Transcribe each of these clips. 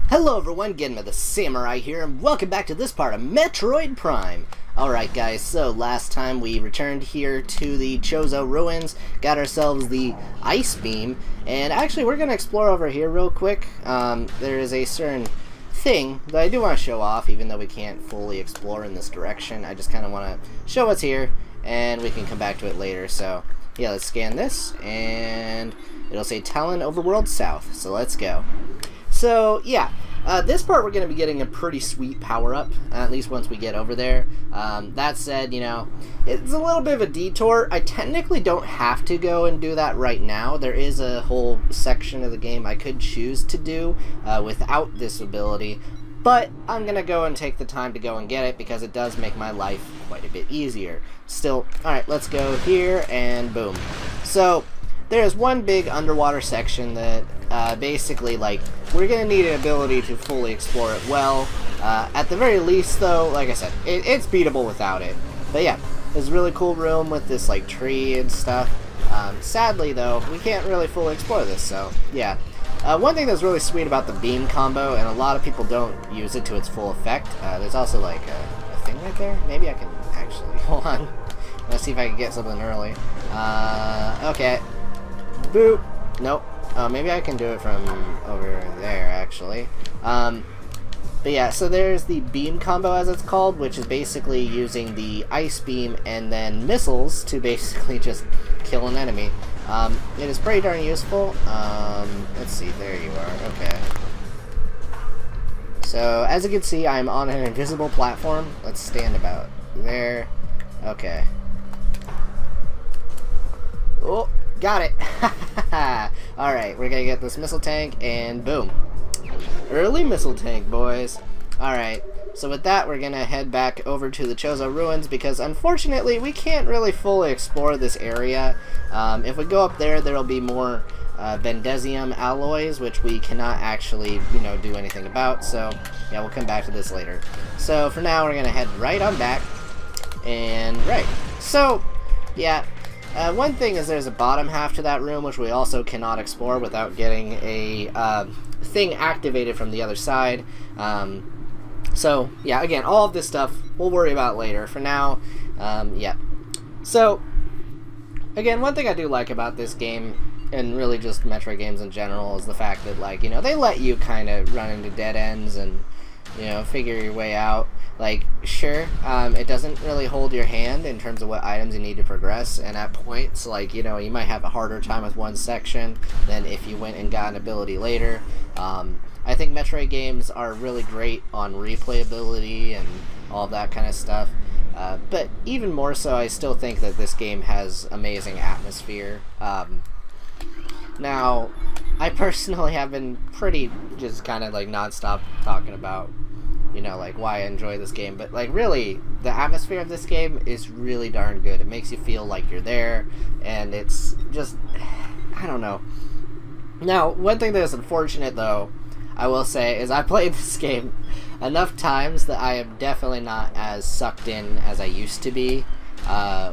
Hello everyone, GenmaTheSamurai here, and welcome back to this part of Metroid Prime. Alright guys, so last time we returned here to the Chozo Ruins, got ourselves the Ice Beam, and actually we're going to explore over here real quick. There is a certain thing that I do want to show off, even though we can't fully explore in this direction. I just kind of want to show what's here, and we can come back to it later. So yeah, let's scan this, and it'll say Talon Overworld South, so let's go. So yeah, this part we're going to be getting a pretty sweet power-up, at least once we get over there. That said, you know, it's a little bit of a detour. I technically don't have to go and do that right now. There is a whole section of the game I could choose to do without this ability, but I'm going to go and take the time to go and get it because it does make my life quite a bit easier. Still, alright, let's go here, and boom. So there's one big underwater section that basically, like, we're going to need an ability to fully explore it well. At the very least, though, like I said, it's beatable without it. But yeah, there's a really cool room with this, like, tree and stuff. Sadly, though, we can't really fully explore this, so yeah. One thing that's really sweet about the beam combo, and a lot of people don't use it to its full effect, there's also, like, a thing right there. Maybe I can actually, hold on. Let's see if I can get something early. Okay. Boop. Nope. Maybe I can do it from over there, actually. But yeah, so there's the beam combo, as it's called, which is basically using the ice beam and then missiles to basically just kill an enemy. It is pretty darn useful. Let's see, there you are. Okay. So, as you can see, I'm on an invisible platform. Let's stand about there. Okay. Oh, got it! Alright, we're gonna get this missile tank, and boom. Early missile tank, boys. Alright, so with that, we're gonna head back over to the Chozo Ruins, because unfortunately, we can't really fully explore this area. If we go up there, there'll be more Vendesium alloys, which we cannot actually, you know, do anything about, so yeah, we'll come back to this later. So for now, we're gonna head right on back, and right. So, yeah. One thing is there's a bottom half to that room, which we also cannot explore without getting a thing activated from the other side. So, yeah, again, all of this stuff we'll worry about later. For now, yeah. So, again, one thing I do like about this game, and really just Metroid games in general, is the fact that, like, you know, they let you kind of run into dead ends and, you know, figure your way out. Like, sure, it doesn't really hold your hand in terms of what items you need to progress, and at points, like, you know, you might have a harder time with one section than if you went and got an ability later. I think Metroid games are really great on replayability and all that kind of stuff, but even more so, I still think that this game has amazing atmosphere. Now, I personally have been pretty just kind of, like, non-stop talking about, you know, like, why I enjoy this game, but, like, really, the atmosphere of this game is really darn good. It makes you feel like you're there, and it's just, I don't know. Now, one thing that is unfortunate, though, I will say, is I played this game enough times that I am definitely not as sucked in as I used to be.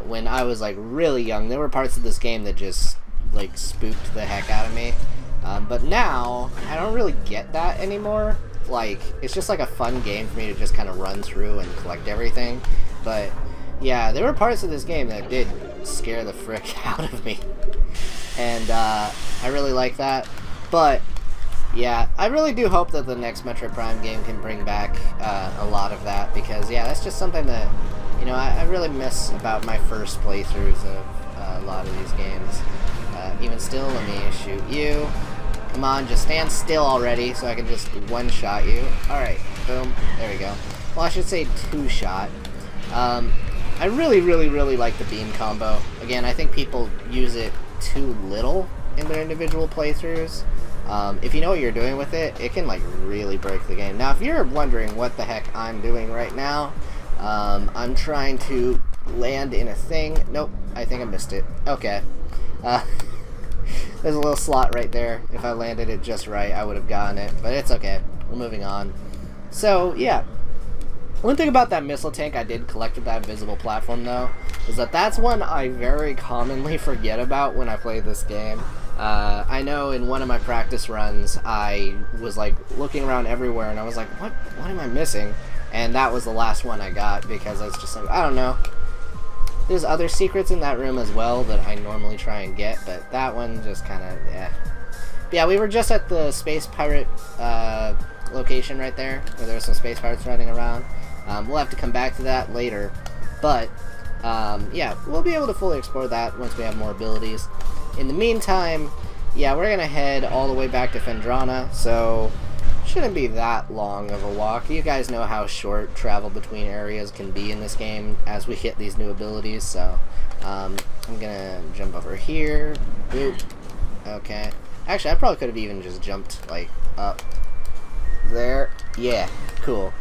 When I was, like, really young, there were parts of this game that just, like, spooked the heck out of me. But now, I don't really get that anymore. Like, it's just like a fun game for me to just kind of run through and collect everything. But yeah, there were parts of this game that did scare the frick out of me, and I really like that. But yeah, I really do hope that the next Metroid Prime game can bring back a lot of that, because yeah, that's just something that, you know, I really miss about my first playthroughs of a lot of these games. Even still, let me shoot you. Come on, just stand still already so I can just one-shot you. Alright, boom. There we go. Well, I should say two-shot. I really, really, really like the beam combo. Again, I think people use it too little in their individual playthroughs. If you know what you're doing with it, it can, like, really break the game. Now, if you're wondering what the heck I'm doing right now, I'm trying to land in a thing. Nope, I think I missed it. Okay. There's a little slot right there. If I landed it just right, I would have gotten it. But it's okay. We're moving on. So, yeah. One thing about that missile tank I did collect with that invisible platform, though, is that that's one I very commonly forget about when I play this game. I know in one of my practice runs, I was like looking around everywhere, and I was like, what am I missing? And that was the last one I got, because I was just like, I don't know. There's other secrets in that room as well that I normally try and get, but that one just kind of, yeah. Yeah, we were just at the space pirate location right there, where there were some space pirates running around. We'll have to come back to that later, but yeah, we'll be able to fully explore that once we have more abilities. In the meantime, yeah, we're gonna head all the way back to Phendrana, so shouldn't be that long of a walk. You guys know how short travel between areas can be in this game as we hit these new abilities, so I'm gonna jump over here. Boop. Okay. Actually, I probably could have even just jumped, like, up there. Yeah, cool.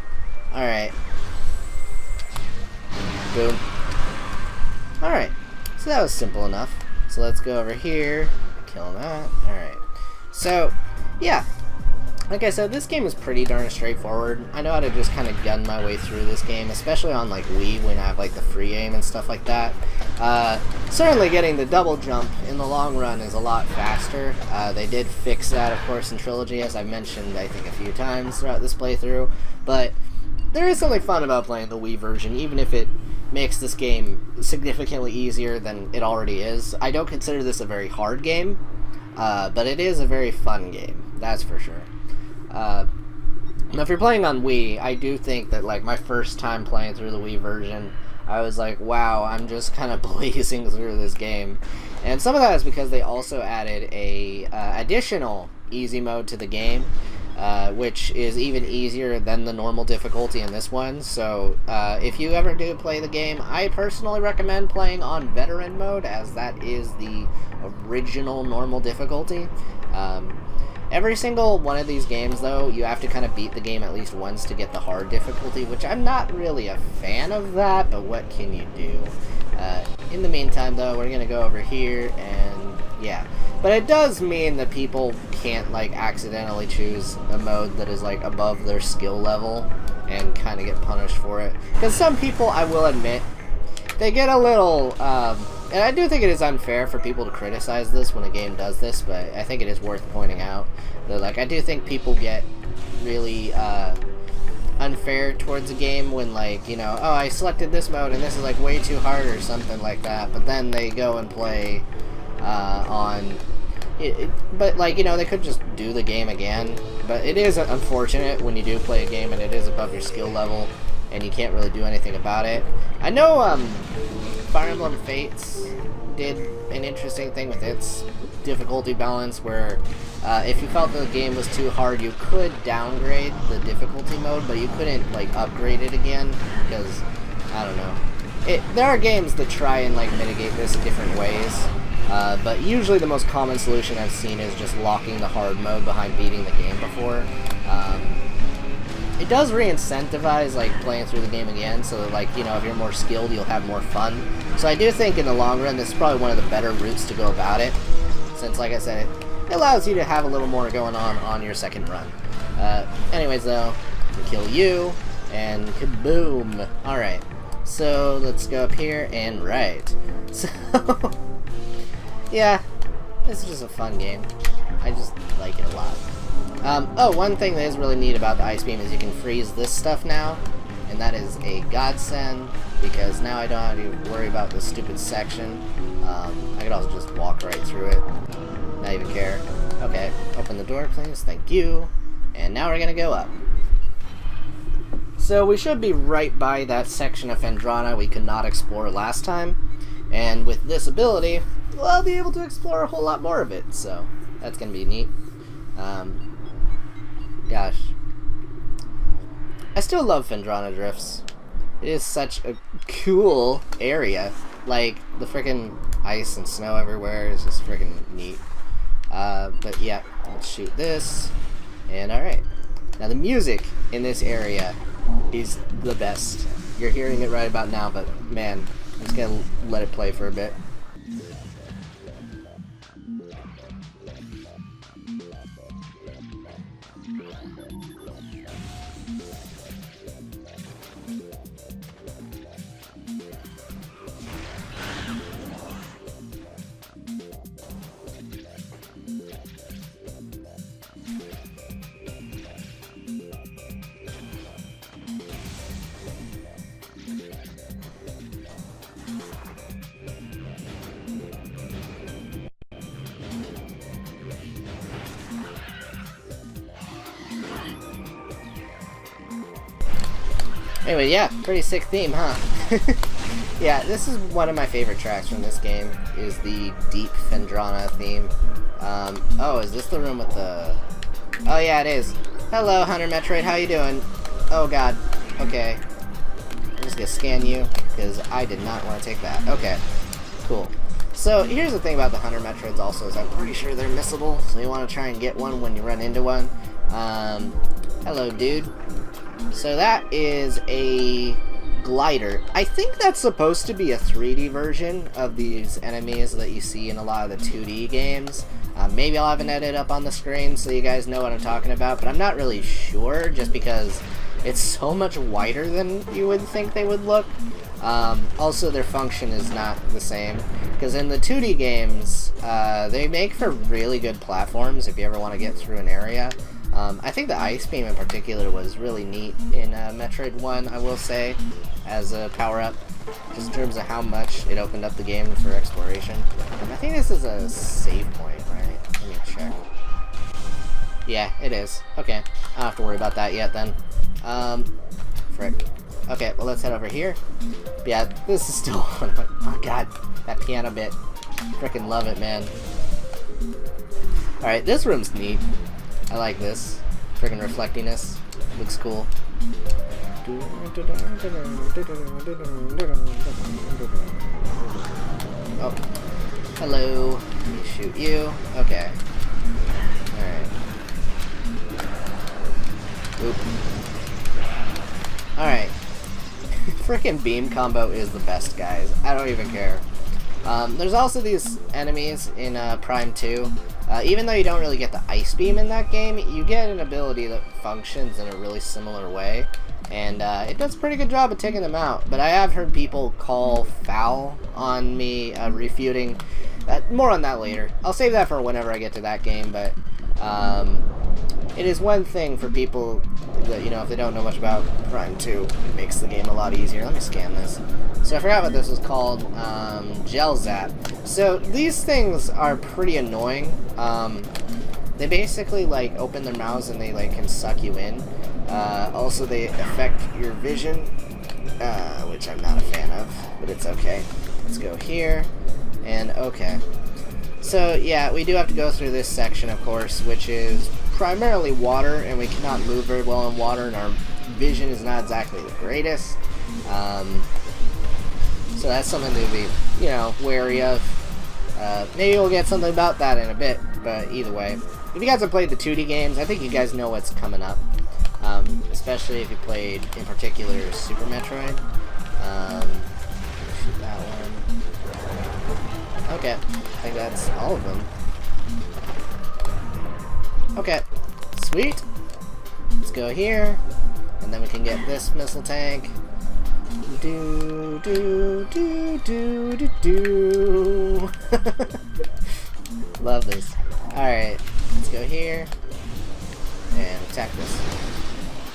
Alright. Boom. Alright, so that was simple enough. So let's go over here, kill that. Alright. So, yeah. Like I said, this game is pretty darn straightforward. I know how to just kind of gun my way through this game, especially on like Wii when I have like the free aim and stuff like that. Certainly getting the double jump in the long run is a lot faster. They did fix that, of course, in Trilogy, as I mentioned, I think, a few times throughout this playthrough. But there is something fun about playing the Wii version, even if it makes this game significantly easier than it already is. I don't consider this a very hard game, but it is a very fun game, that's for sure. Now if you're playing on Wii, I do think that, like, my first time playing through the Wii version, I was like, wow, I'm just kind of blazing through this game. And some of that is because they also added a additional easy mode to the game, which is even easier than the normal difficulty in this one. So if you ever do play the game, I personally recommend playing on veteran mode, as that is the original normal difficulty. Every single one of these games, though, you have to kind of beat the game at least once to get the hard difficulty, which I'm not really a fan of that, but what can you do? In the meantime, though, we're going to go over here, and yeah. But it does mean that people can't, like, accidentally choose a mode that is, like, above their skill level and kind of get punished for it. Because some people, I will admit, they get a little, and I do think it is unfair for people to criticize this when a game does this, but I think it is worth pointing out that, like, I do think people get really unfair towards a game when, like, you know, oh, I selected this mode and this is, like, way too hard or something like that, but then they go and play on it, but, like, you know, they could just do the game again. But it is unfortunate when you do play a game and it is above your skill level and you can't really do anything about it. I know Fire Emblem Fates did an interesting thing with its difficulty balance, where if you felt the game was too hard, you could downgrade the difficulty mode, but you couldn't, like, upgrade it again, because, I don't know. There are games that try and, like, mitigate this in different ways, but usually the most common solution I've seen is just locking the hard mode behind beating the game before. It does re-incentivize, like, playing through the game again, so that, like, you know, if you're more skilled, you'll have more fun. So I do think in the long run, this is probably one of the better routes to go about it, since, like I said, it allows you to have a little more going on your second run. Anyways, though, we kill you, and kaboom! Alright, so let's go up here, and right. So, yeah, this is just a fun game. I just like it a lot. Oh, one thing that is really neat about the Ice Beam is you can freeze this stuff now, and that is a godsend, because now I don't have to worry about this stupid section. I could also just walk right through it, not even care. Okay, open the door, please, thank you, and now we're gonna go up. So we should be right by that section of Phendrana we could not explore last time, and with this ability, well, I'll be able to explore a whole lot more of it, so that's gonna be neat. Gosh. I still love Phendrana Drifts. It is such a cool area. Like, the frickin' ice and snow everywhere is just frickin' neat. But yeah, let's shoot this. And alright. Now the music in this area is the best. You're hearing it right about now, but man, I'm just gonna let it play for a bit. Anyway, yeah, pretty sick theme, huh? Yeah, this is one of my favorite tracks from this game, is the deep Phendrana theme. Oh, is this the room with the... Oh yeah, it is. Hello, Hunter Metroid, how you doing? Oh god, okay. I'm just gonna scan you, because I did not want to take that. Okay, cool. So, here's the thing about the Hunter Metroids also, is I'm pretty sure they're missable, so you want to try and get one when you run into one. Hello, dude. So that is a glider. I think that's supposed to be a 3D version of these enemies that you see in a lot of the 2D games. Maybe I'll have an edit up on the screen so you guys know what I'm talking about, but I'm not really sure just because it's so much wider than you would think they would look. Also, their function is not the same, because in the 2D games, they make for really good platforms if you ever want to get through an area. I think the Ice Beam in particular was really neat in Metroid 1, I will say, as a power-up, just in terms of how much it opened up the game for exploration. I think this is a save point, right? Let me check. Yeah, it is. Okay, I don't have to worry about that yet then. Frick. Okay, well let's head over here. But yeah, this is still one of my... Oh god, that piano bit. Frickin' love it, man. Alright, this room's neat. I like this. Frickin' reflectiness. Looks cool. Oh. Hello. Let me shoot you. Okay. Alright. Oop. Alright. Frickin' beam combo is the best, guys. I don't even care. There's also these enemies in Prime 2. Even though you don't really get the Ice Beam in that game, you get an ability that functions in a really similar way. And it does a pretty good job of taking them out. But I have heard people call foul on me refuting. More on that later. I'll save that for whenever I get to that game, but it is one thing for people that, you know, if they don't know much about Prime 2, it makes the game a lot easier. Let me scan this. So I forgot what this was called. Gel Zap. So these things are pretty annoying. They basically like open their mouths and they like can suck you in. Also they affect your vision, which I'm not a fan of, but it's okay. Let's go here, and okay. So yeah, we do have to go through this section, of course, which is primarily water, and we cannot move very well in water, and our vision is not exactly the greatest. So that's something to be, you know, wary of. Maybe we'll get something about that in a bit, but either way. If you guys have played the 2D games, I think you guys know what's coming up. Especially if you played, in particular, Super Metroid. Shoot that one. Okay, I think that's all of them. Okay, sweet. Let's go here, and then we can get this missile tank. Do do do do do do. Love this. All right, let's go here and attack this.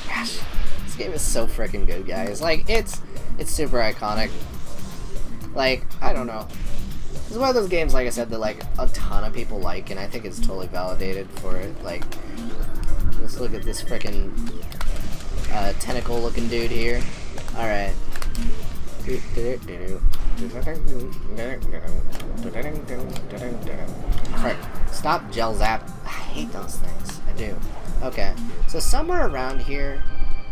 Gosh, this game is so freaking good, guys. Like it's super iconic. Like I don't know. This is one of those games, like I said, that like a ton of people like, and I think it's totally validated for it. Like, let's look at this frickin' tentacle-looking dude here. All right. Frick. Stop Gel Zap. I hate those things. I do. Okay. So somewhere around here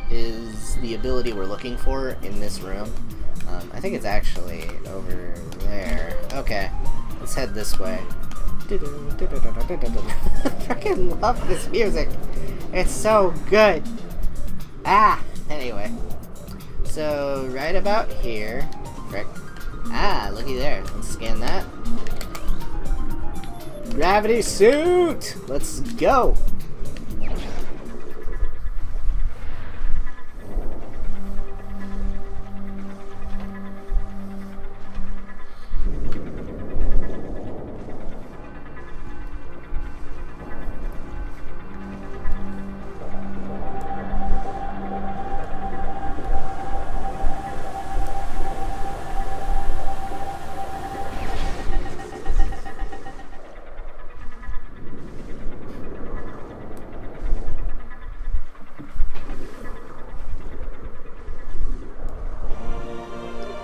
is the ability we're looking for in this room. I think it's actually over there. Okay, let's head this way. I freaking love this music. It's so good. Ah, anyway. So, right about here. Frick. Ah, looky there. Let's scan that. Gravity suit! Let's go!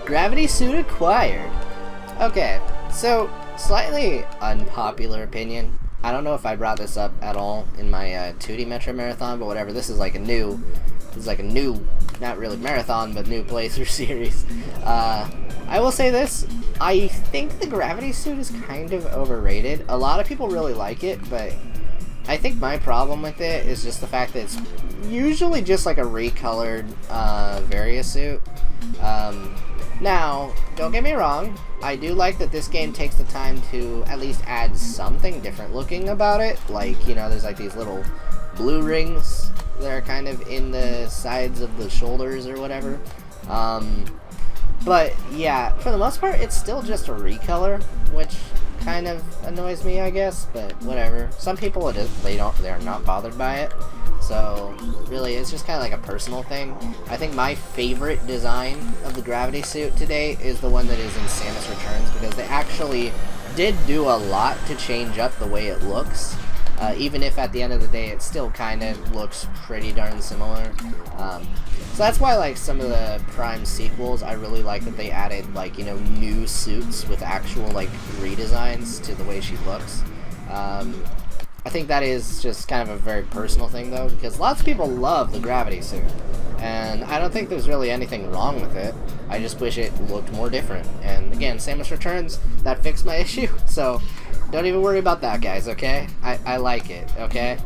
Gravity suit acquired. Okay, so slightly unpopular opinion. I don't know if I brought this up at all in my 2D Metroid Marathon, but whatever. This is like a new, not really marathon, but new playthrough series. I will say this. I think the gravity suit is kind of overrated. A lot of people really like it, but I think my problem with it is just the fact that it's usually just like a recolored Varia suit. Now, don't get me wrong, I do like that this game takes the time to at least add something different looking about it. Like, you know, there's like these little blue rings that are kind of in the sides of the shoulders or whatever. But yeah, for the most part, it's still just a recolor, which kind of annoys me, I guess, but whatever. Some people they're not bothered by it. So really, it's just kind of like a personal thing. I think my favorite design of the gravity suit today is the one that is in Samus Returns, because they actually did do a lot to change up the way it looks. Even if at the end of the day it still kind of looks pretty darn similar. So that's why, like, some of the Prime sequels, I really like that they added, like, you know, new suits with actual, like, redesigns to the way she looks. I think that is just kind of a very personal thing, though, because lots of people love the gravity suit, and I don't think there's really anything wrong with it. I just wish it looked more different. And again, Samus Returns, that fixed my issue, so don't even worry about that, guys, okay? I like it, okay?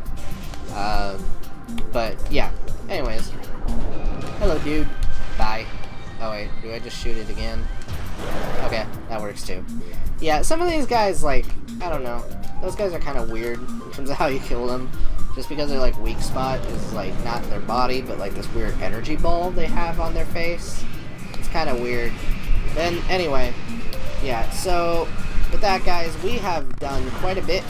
But yeah, anyways. Hello, dude. Bye. Oh wait, do I just shoot it again? Okay, that works too. Yeah, some of these guys, like, I don't know. Those guys are kind of weird in terms of how you kill them. Just because their, like, weak spot is, like, not their body, but, like, this weird energy ball they have on their face. It's kind of weird. Then, anyway, yeah, so with that, guys, we have done quite a bit.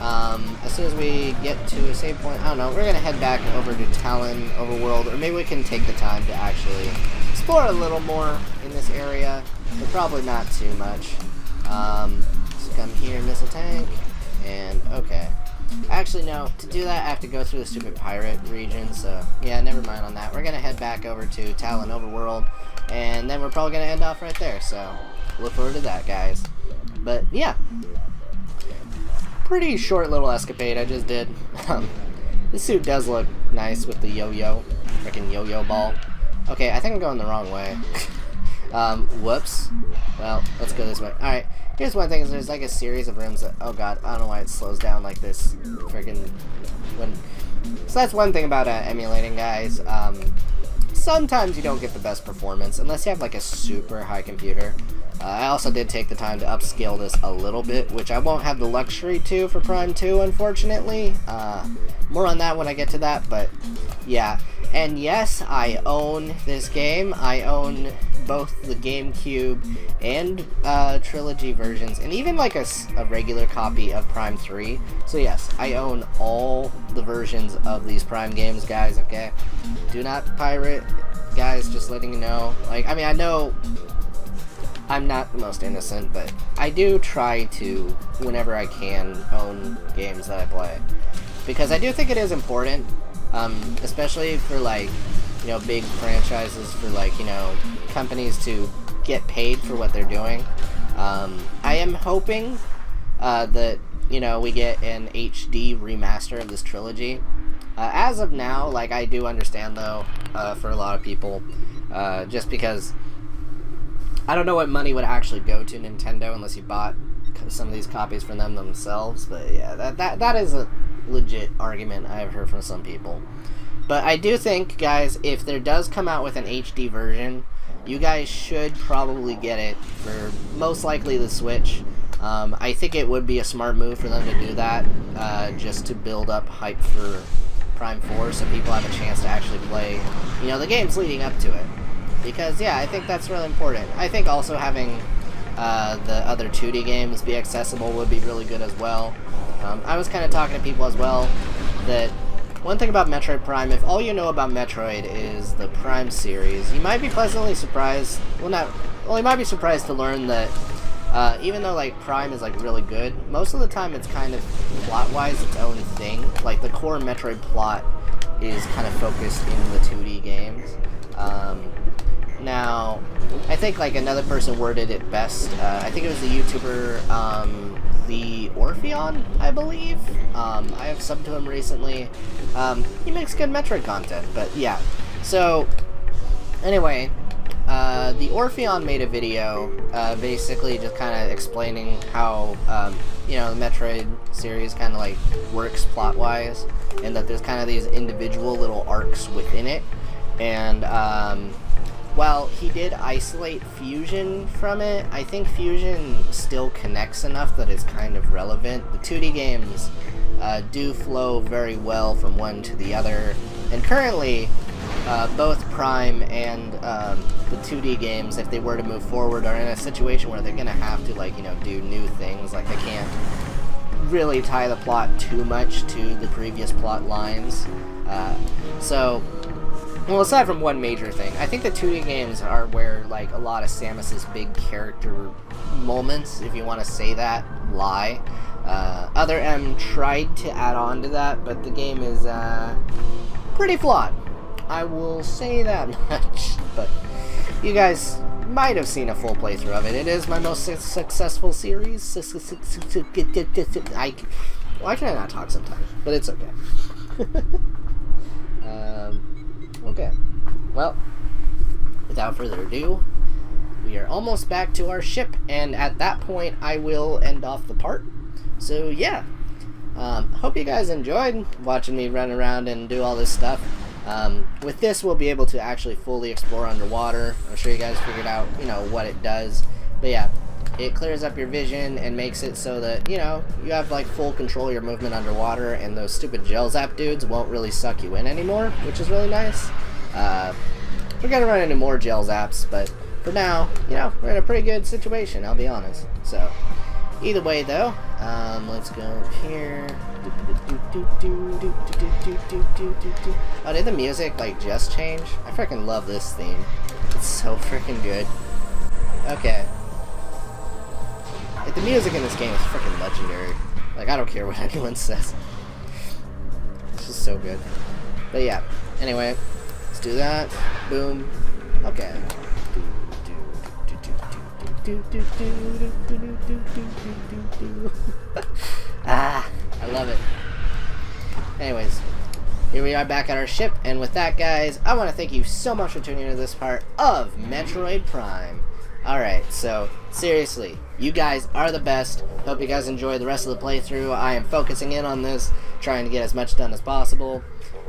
As soon as we get to a save point, I don't know, we're going to head back over to Talon Overworld, or maybe we can take the time to actually explore a little more in this area, but probably not too much. So come here, missile tank, and okay. Actually, no, to do that I have to go through the stupid pirate region, so yeah, never mind on that. We're going to head back over to Talon Overworld, and then we're probably going to end off right there, so look forward to that, guys. But yeah, pretty short little escapade I just did. This suit does look nice with the yo-yo, freaking yo-yo ball. Okay, I think I'm going the wrong way. Whoops. Well, let's go this way. Alright, here's one thing, is there's like a series of rooms that, oh god, I don't know why it slows down like this. Freaking, so that's one thing about emulating, guys. Sometimes you don't get the best performance, unless you have like a super high computer. I also did take the time to upscale this a little bit, which I won't have the luxury to for Prime 2, unfortunately. More on that when I get to that, but yeah. And yes, I own this game. I own both the GameCube and Trilogy versions, and even like a regular copy of Prime 3. So yes, I own all the versions of these Prime games, guys, okay? Do not pirate, guys, just letting you know. Like, I mean, I know I'm not the most innocent, but I do try to, whenever I can, own games that I play. Because I do think it is important, especially for, like, you know, big franchises, for, like, you know, companies to get paid for what they're doing. I am hoping that, you know, we get an HD remaster of this trilogy. As of now, like, I do understand, though, for a lot of people, just because I don't know what money would actually go to Nintendo unless you bought some of these copies from them themselves, but yeah, that is a legit argument I've heard from some people. But I do think, guys, if there does come out with an HD version, you guys should probably get it for most likely the Switch. I think it would be a smart move for them to do that, just to build up hype for Prime 4, so people have a chance to actually play, you know, the games leading up to it. Because, yeah, I think that's really important. I think also having the other 2D games be accessible would be really good as well. I was kind of talking to people as well that one thing about Metroid Prime, if all you know about Metroid is the Prime series, you might be pleasantly surprised, you might be surprised to learn that even though, like, Prime is, like, really good, most of the time it's kind of, plot-wise, its own thing. Like, the core Metroid plot is kind of focused in the 2D games. Now, I think like another person worded it best. I think it was the YouTuber, the Orpheon, I believe. I have subbed to him recently. He makes good Metroid content, but yeah. So, anyway, the Orpheon made a video, basically just kind of explaining how, you know, the Metroid series kind of like works plot-wise, and that there's kind of these individual little arcs within it. And, while he did isolate Fusion from it, I think Fusion still connects enough that it's kind of relevant. The 2D games do flow very well from one to the other, and currently, both Prime and the 2D games, if they were to move forward, are in a situation where they're going to have to, like, you know, do new things. Like, they can't really tie the plot too much to the previous plot lines. Well, aside from one major thing, I think the 2D games are where, like, a lot of Samus's big character moments, if you want to say that, lie. Other M tried to add on to that, but the game is, pretty flawed. I will say that much, but you guys might have seen a full playthrough of it. It is my most successful series. Why can I not talk sometimes? But it's okay. Okay. Well, without further ado, we are almost back to our ship, and at that point, I will end off the part. So, yeah. Hope you guys enjoyed watching me run around and do all this stuff. With this, we'll be able to actually fully explore underwater. I'm sure you guys figured out, you know, what it does. But yeah, it clears up your vision and makes it so that, you know, you have, like, full control of your movement underwater, and those stupid gel zap dudes won't really suck you in anymore, which is really nice. We're gonna run into more gel zaps, but for now, you know, we're in a pretty good situation, I'll be honest. So, either way, though, let's go here. Oh, did the music, like, just change? I freaking love this theme. It's so freaking good. Okay. Like, the music in this game is freaking legendary. Like, I don't care what anyone says. It's just so good. But yeah, anyway, let's do that. Boom. Okay. Ah, I love it. Anyways, here we are back at our ship, and with that, guys, I want to thank you so much for tuning into this part of Metroid Prime. Alright, so, seriously, you guys are the best. Hope you guys enjoy the rest of the playthrough. I am focusing in on this, trying to get as much done as possible,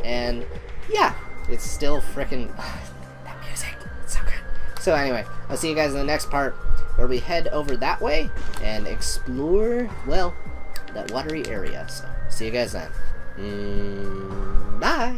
and, yeah, it's still frickin' that music, it's so good. So anyway, I'll see you guys in the next part, where we head over that way, and explore, well, that watery area. So, see you guys then. Bye!